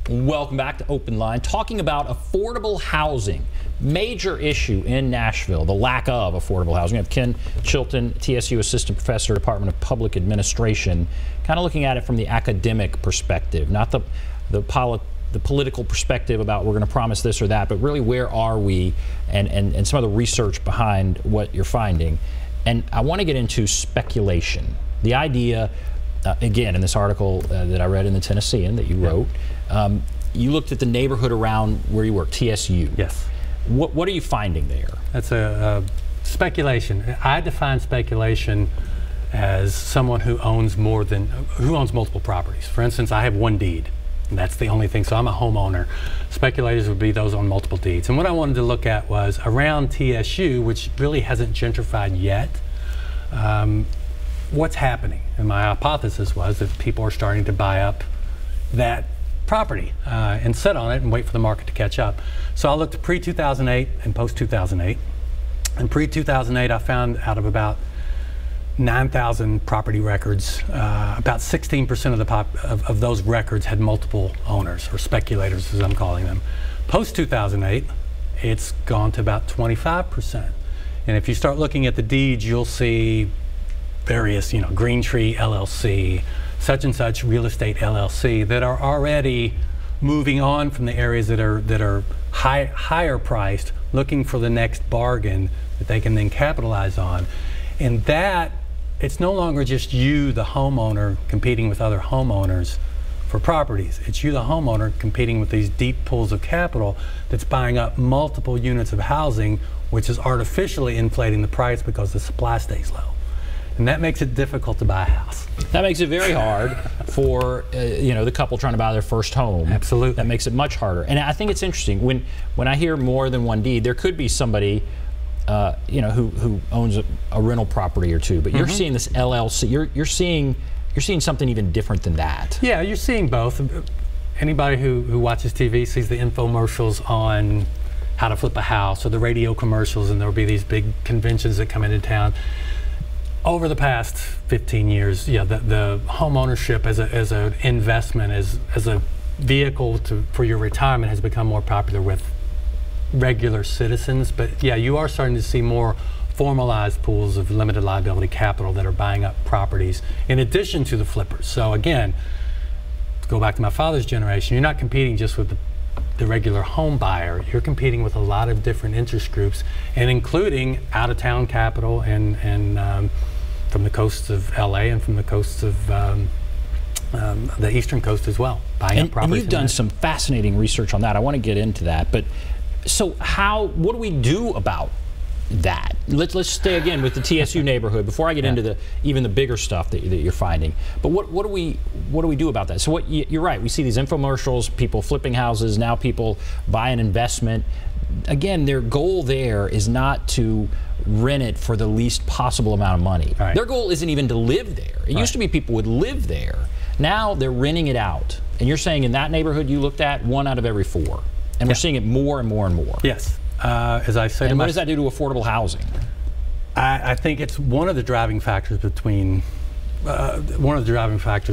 Welcome back to OpenLine, talking about affordable housing. Major issue in Nashville, the lack of affordable housing. We have Ken Chilton, TSU Assistant Professor, Department of Public Administration, kind of looking at it from the academic perspective, not the political perspective about we're going to promise this or that, but really where are we and some of the research behind what you're finding. And I want to get into speculation. The idea, again, in this article that I read in the Tennessean that you wrote, you looked at the neighborhood around where you work, TSU. Yes. What are you finding there? That's a speculation. I define speculation as someone who owns multiple properties. For instance, I have one deed, and that's the only thing. So I'm a homeowner. Speculators would be those on multiple deeds. And what I wanted to look at was around TSU, which really hasn't gentrified yet. What's happening? And my hypothesis was that people are starting to buy up that property and sit on it and wait for the market to catch up. So I looked at pre-2008 and post-2008. And pre-2008, I found out of about 9,000 property records, about 16% of those records had multiple owners, or speculators as I'm calling them. Post-2008, it's gone to about 25%. And if you start looking at the deeds, you'll see various, Green Tree LLC, such and such real estate LLC, that are already moving on from the areas that are higher priced, looking for the next bargain that they can then capitalize on. And that, it's no longer just you, the homeowner, competing with other homeowners for properties. It's you, the homeowner, competing with these deep pools of capital that's buying up multiple units of housing, which is artificially inflating the price because the supply stays low. And that makes it difficult to buy a house. That makes it very hard for the couple trying to buy their first home. Absolutely. That makes it much harder. And I think it's interesting when I hear more than one deed. There could be somebody who owns a rental property or two, but you're seeing this LLC. You're seeing something even different than that. Yeah, you're seeing both. Anybody who watches TV sees the infomercials on how to flip a house, or the radio commercials, and there'll be these big conventions that come into town. Over the past 15 years, the home ownership as an investment, as a vehicle for your retirement, has become more popular with regular citizens. But yeah, you are starting to see more formalized pools of limited liability capital that are buying up properties in addition to the flippers. So again, to go back to my father's generation, you're not competing just with the regular home buyer. You're competing with a lot of different interest groups, and including out-of-town capital and from the coasts of LA and from the coasts of the eastern coast as well, buying up properties. And you've done some fascinating research on that. I want to get into that. But so what do we do about that? Let's stay again with the TSU neighborhood before I get into even the bigger stuff that you're finding. But what do we do about that? So you're right. We see these infomercials, people flipping houses, now people buy an investment. Again, their goal there is not to rent it for the least possible amount of money. Right. Their goal isn't even to live there. It used to be people would live there. Now they're renting it out. And you're saying in that neighborhood you looked at, 1 out of every 4. And we're seeing it more and more and more. Yes. As I said, and what does that do to affordable housing? I think it's one of the driving factors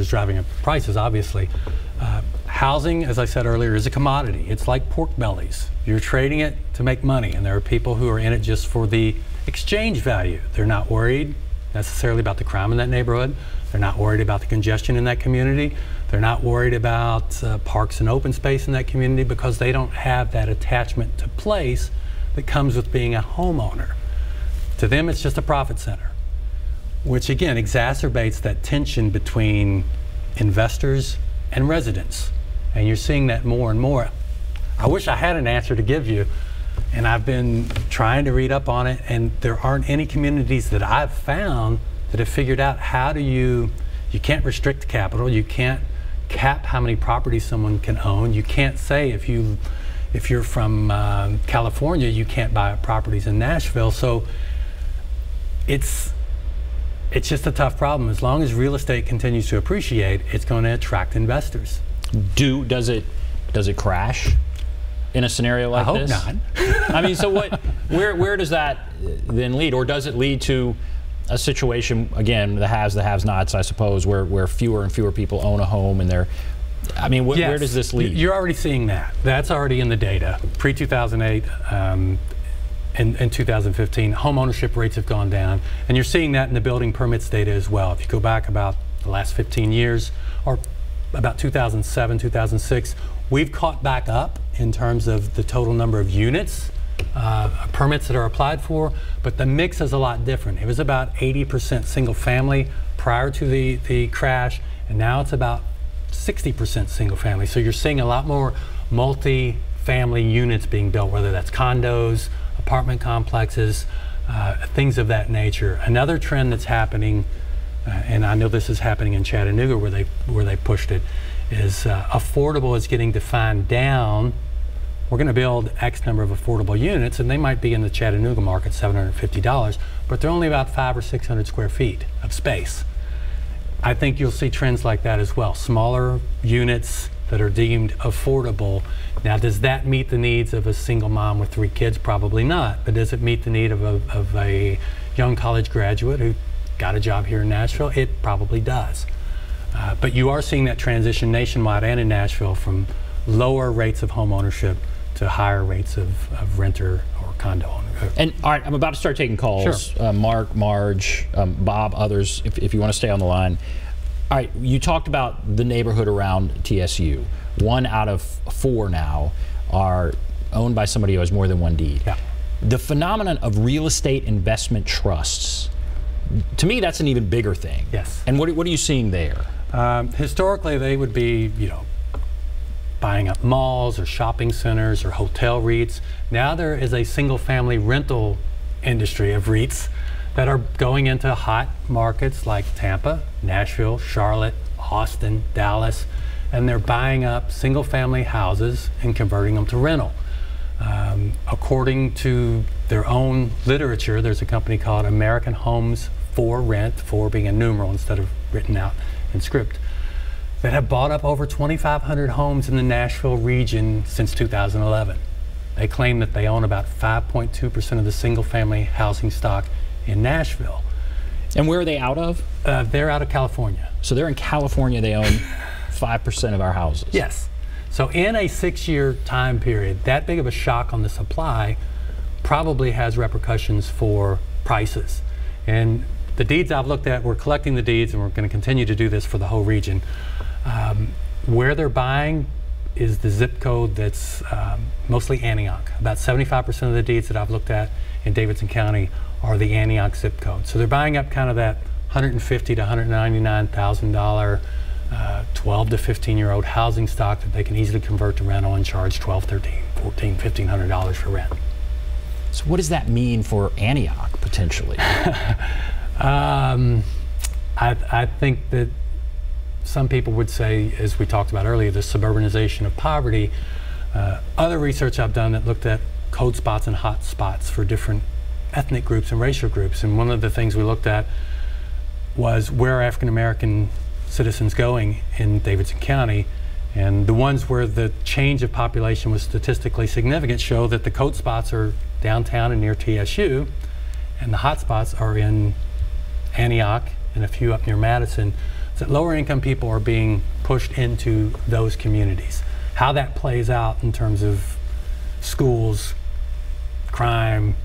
driving up prices, obviously. Housing, as I said earlier, is a commodity. It's like pork bellies. You're trading it to make money, and there are people who are in it just for the exchange value. They're not worried necessarily about the crime in that neighborhood. They're not worried about the congestion in that community. They're not worried about parks and open space in that community, because they don't have that attachment to place that comes with being a homeowner. To them, it's just a profit center, which again exacerbates that tension between investors and residents. And you're seeing that more and more. I wish I had an answer to give you, and I've been trying to read up on it, and there aren't any communities that I've found that have figured out how do you can't restrict capital, you can't cap how many properties someone can own, you can't say if you're from California, you can't buy properties in Nashville. So it's just a tough problem. As long as real estate continues to appreciate, it's going to attract investors. Does it crash in a scenario like this? I hope not. I mean, so where does that then lead? Or does it lead to a situation, again, the haves, the have-nots, I suppose, where fewer and fewer people own a home, and they're I mean, where does this lead? You're already seeing that. That's already in the data. Pre-2008 and 2015, home ownership rates have gone down. And you're seeing that in the building permits data as well. If you go back about the last 15 years, or about 2007, 2006, we've caught back up in terms of the total number of units, permits that are applied for, but the mix is a lot different. It was about 80% single family prior to the crash, and now it's about 60% single family. So you're seeing a lot more multi-family units being built, whether that's condos, apartment complexes, things of that nature. Another trend that's happening, and I know this is happening in Chattanooga where they pushed it, is affordable is getting defined down. We're going to build X number of affordable units, and they might be in the Chattanooga market $750, but they're only about 500 or 600 square feet of space. I think you'll see trends like that as well. Smaller units that are deemed affordable. Now, does that meet the needs of a single mom with 3 kids? Probably not. But does it meet the need of a young college graduate who got a job here in Nashville? It probably does. But you are seeing that transition nationwide and in Nashville from lower rates of home ownership to higher rates of renter or condo ownership. And all right, I'm about to start taking calls. Sure. Mark, Marge, Bob, others, if you want to stay on the line. All right, you talked about the neighborhood around TSU. 1 out of 4 now are owned by somebody who has more than 1 deed. Yeah. The phenomenon of real estate investment trusts, to me, that's an even bigger thing. Yes. And what are you seeing there? Historically, they would be, buying up malls or shopping centers or hotel REITs. Now there is a single-family rental industry of REITs that are going into hot markets like Tampa, Nashville, Charlotte, Austin, Dallas, and they're buying up single-family houses and converting them to rental. According to their own literature, there's a company called American Homes for Rent, 4 being a numeral instead of written out in script, that have bought up over 2,500 homes in the Nashville region since 2011. They claim that they own about 5.2% of the single-family housing stock in Nashville. And where are they out of? They're out of California. So they're in California, they own 5% of our houses. Yes. So in a 6-year time period, that big of a shock on the supply probably has repercussions for prices. And the deeds I've looked at, we're collecting the deeds, and we're going to continue to do this for the whole region. Where they're buying is the zip code that's mostly Antioch. About 75% of the deeds that I've looked at in Davidson County are the Antioch zip code. So they're buying up kind of that $150,000 to $199,000 12 to 15-year-old housing stock that they can easily convert to rental and charge $1,200, $1,300, $1,400, $1,500 for rent. So what does that mean for Antioch potentially? I think that some people would say, as we talked about earlier, the suburbanization of poverty. Other research I've done that looked at cold spots and hot spots for different ethnic groups and racial groups, and one of the things we looked at was where are African American citizens going in Davidson County, and the ones where the change of population was statistically significant show that the cold spots are downtown and near TSU, and the hot spots are in Antioch and a few up near Madison. That lower income people are being pushed into those communities. How that plays out in terms of schools, crime,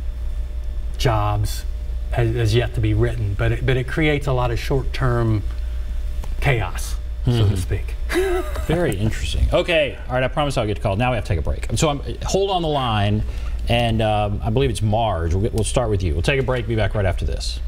jobs has yet to be written, but it creates a lot of short-term chaos, so to speak. Very interesting. Okay, all right, I promise I'll get called. Now we have to take a break. So hold on the line, and I believe it's Marge. We'll start with you. We'll take a break, be back right after this.